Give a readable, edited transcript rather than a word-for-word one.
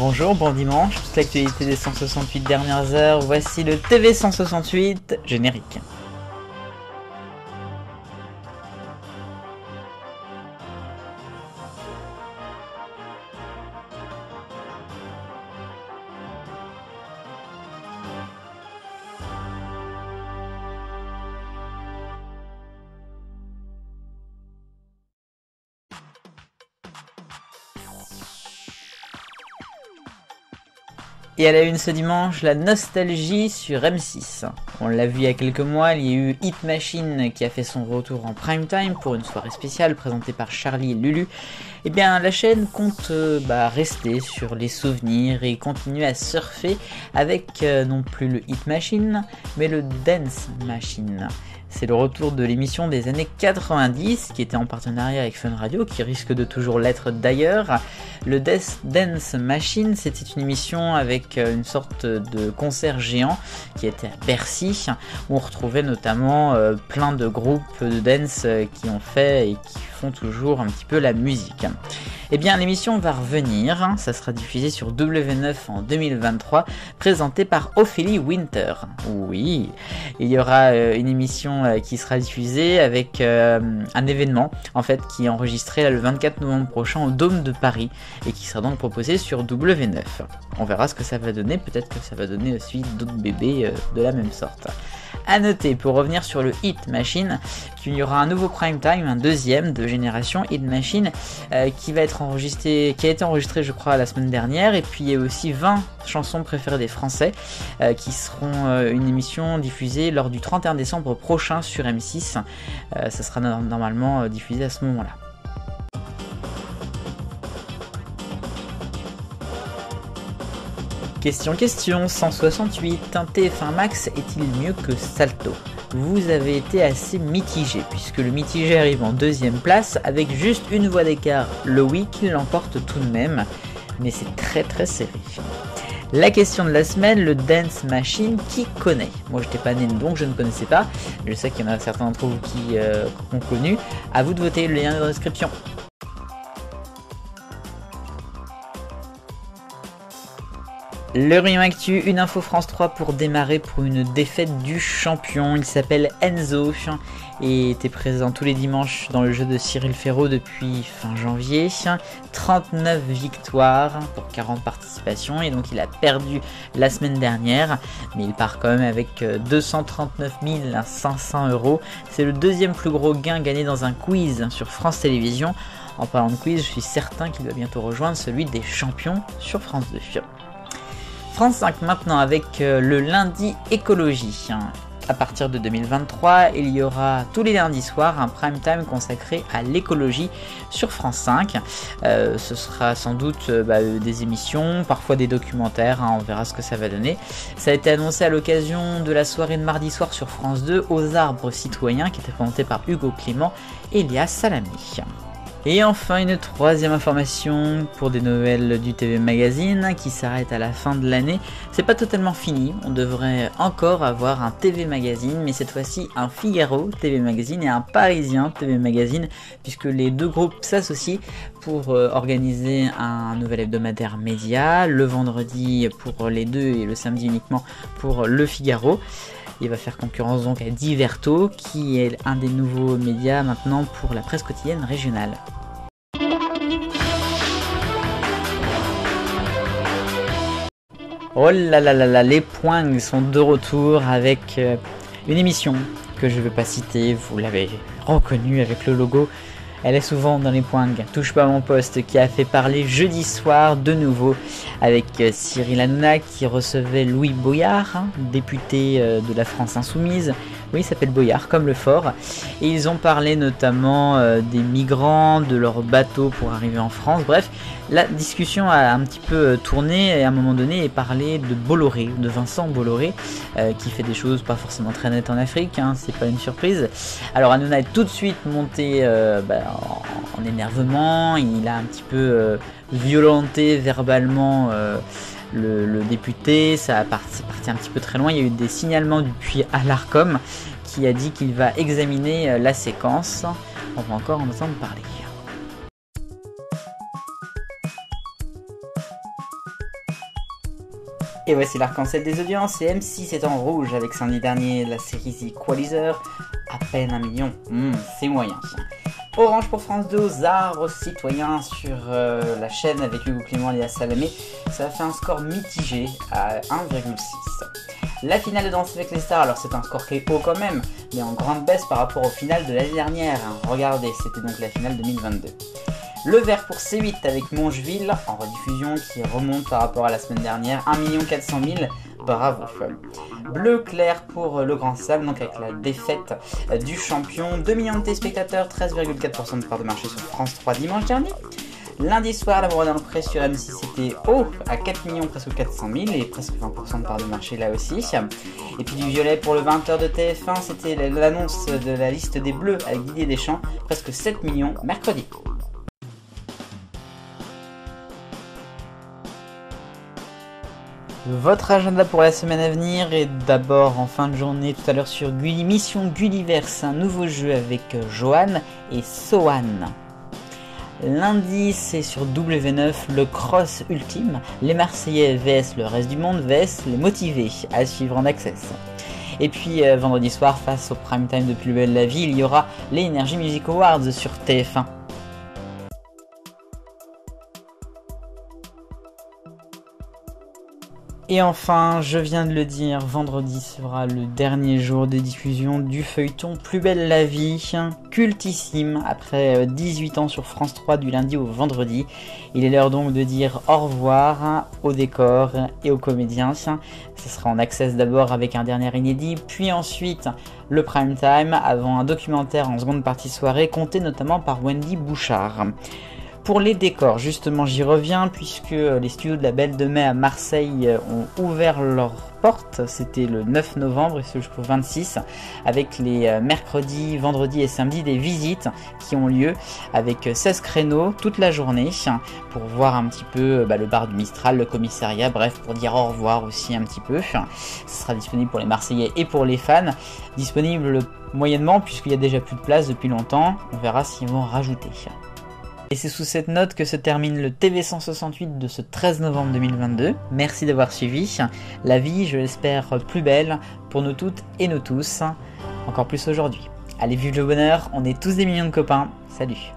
Bonjour, bon dimanche, toute l'actualité des 168 dernières heures, voici le TV 168 générique. Et à la une ce dimanche, la nostalgie sur M6. On l'a vu il y a quelques mois, il y a eu Hit Machine qui a fait son retour en prime time pour une soirée spéciale présentée par Charlie et Lulu. Et bien la chaîne compte rester sur les souvenirs et continuer à surfer avec non plus le Hit Machine, mais le Dance Machine. C'est le retour de l'émission des années 90 qui était en partenariat avec Fun Radio, qui risque de toujours l'être d'ailleurs. Le Dance Machine, c'était une émission avec une sorte de concert géant qui était à Bercy, où on retrouvait notamment plein de groupes de dance qui ont fait et qui font toujours un petit peu la musique. Eh bien l'émission va revenir, ça sera diffusé sur W9 en 2023, présenté par Ophélie Winter. Oui, il y aura une émission qui sera diffusée avec un événement en fait qui est enregistré là, le 24 novembre prochain au Dôme de Paris et qui sera donc proposé sur W9. On verra ce que ça va donner, peut-être que ça va donner aussi d'autres bébés de la même sorte. A noter, pour revenir sur le Hit Machine, qu'il y aura un nouveau prime time, un deuxième de génération Hit Machine qui va être enregistré, qui a été enregistré je crois la semaine dernière, et puis il y a aussi 20 chansons préférées des Français qui seront une émission diffusée lors du 31 décembre prochain sur M6. Ça sera normalement diffusé à ce moment-là. Question 168, un TF1 Max est-il mieux que Salto? Vous avez été assez mitigé, puisque le mitigé arrive en deuxième place avec juste une voix d'écart. Le oui qui l'emporte tout de même, mais c'est très serré. La question de la semaine, le Dance Machine, qui connaît? Moi j'étais pas né donc je ne connaissais pas, je sais qu'il y en a certains d'entre vous qui ont connu. À vous de voter, le lien est dans la description. Le Rayon Actu, une info France 3 pour démarrer pour une défaite du champion. Il s'appelle Enzo et était présent tous les dimanches dans le jeu de Cyril Ferraud depuis fin janvier. 39 victoires pour 40 participations et donc il a perdu la semaine dernière. Mais il part quand même avec 239 500 €. C'est le deuxième plus gros gain gagné dans un quiz sur France Télévisions. En parlant de quiz, je suis certain qu'il va bientôt rejoindre celui des champions sur France 2. France 5 maintenant avec le lundi écologie. À partir de 2023, il y aura tous les lundis soirs un prime time consacré à l'écologie sur France 5. Ce sera sans doute des émissions, parfois des documentaires, on verra ce que ça va donner. Ça a été annoncé à l'occasion de la soirée de mardi soir sur France 2 aux arbres citoyens qui était présentée par Hugo Clément et Léa Salamé. Et enfin une troisième information pour des nouvelles du TV Magazine qui s'arrête à la fin de l'année. C'est pas totalement fini, on devrait encore avoir un TV Magazine, mais cette fois-ci un Figaro TV Magazine et un Parisien TV Magazine, puisque les deux groupes s'associent pour organiser un nouvel hebdomadaire média, le vendredi pour les deux et le samedi uniquement pour le Figaro. Il va faire concurrence donc à Diverto, qui est un des nouveaux médias maintenant pour la presse quotidienne régionale. Oh là là là là, les points sont de retour avec une émission que je ne vais pas citer, vous l'avez reconnue avec le logo. Elle est souvent dans les points. Touche pas à mon poste qui a fait parler jeudi soir de nouveau avec Cyril Hanouna qui recevait Louis Boyard, député de la France Insoumise. Oui, il s'appelle Boyard, comme le fort. Et ils ont parlé notamment des migrants, de leur bateau pour arriver en France. Bref, la discussion a un petit peu tourné et à un moment donné est parlé de Bolloré, de Vincent Bolloré, qui fait des choses pas forcément très nettes en Afrique, c'est pas une surprise. Alors Hanouna est tout de suite monté en énervement, il a un petit peu violenté verbalement le député, c'est parti un petit peu très loin, il y a eu des signalements depuis à l'Arcom qui a dit qu'il va examiner la séquence, on va encore en entendre parler. Et voici l'arc-en-ciel des audiences, et M6 est en rouge avec samedi dernier la série The Equalizer, à peine 1 million, c'est moyen. Orange pour France 2 aux arbres citoyens sur la chaîne avec Hugo Clément et Léa Salamé, ça a fait un score mitigé à 1,6. La finale de Danse avec les stars, alors c'est un score qui est haut quand même, mais en grande baisse par rapport au final de l'année dernière. Regardez, c'était donc la finale 2022. Le vert pour C8 avec Mongeville en rediffusion qui remonte par rapport à la semaine dernière, 1 400 000, bravo. Bleu clair pour le Grand Salle, donc avec la défaite du champion, 2 millions de téléspectateurs, 13,4% de part de marché sur France 3 dimanche dernier. Lundi soir, L'amour dans le pré sur M6 était haut à 4 millions, presque 400 000 et presque 20% de part de marché là aussi. Et puis du violet pour le 20h de TF1, c'était l'annonce de la liste des bleus avec Didier Deschamps, presque 7 millions mercredi. Votre agenda pour la semaine à venir est d'abord en fin de journée tout à l'heure sur Gulli, Mission Gulliverse, un nouveau jeu avec Johan et Sohan. Lundi, c'est sur W9, le cross ultime, les Marseillais vs le reste du monde vs les motivés, à suivre en access. Et puis vendredi soir, face au prime time de Plus belle la vie, il y aura les Energy Music Awards sur TF1. Et enfin, je viens de le dire, vendredi sera le dernier jour de diffusion du feuilleton Plus belle la vie, cultissime, après 18 ans sur France 3 du lundi au vendredi. Il est l'heure donc de dire au revoir au décor et aux comédiens. Ce sera en access d'abord avec un dernier inédit, puis ensuite le prime time avant un documentaire en seconde partie soirée, compté notamment par Wendy Bouchard. Pour les décors, justement, j'y reviens puisque les studios de la Belle de Mai à Marseille ont ouvert leurs portes. C'était le 9 novembre et ce jusqu'au 26 avec les mercredis, vendredis et samedis des visites qui ont lieu avec 16 créneaux toute la journée pour voir un petit peu le bar du Mistral, le commissariat, bref, pour dire au revoir aussi un petit peu. Ce sera disponible pour les Marseillais et pour les fans. Disponible moyennement puisqu'il y a déjà plus de place depuis longtemps. On verra s'ils vont rajouter. Et c'est sous cette note que se termine le TV 168 de ce 13 novembre 2022. Merci d'avoir suivi. La vie, je l'espère, plus belle pour nous toutes et nous tous. Encore plus aujourd'hui. Allez, vive le bonheur, on est tous des millions de copains. Salut.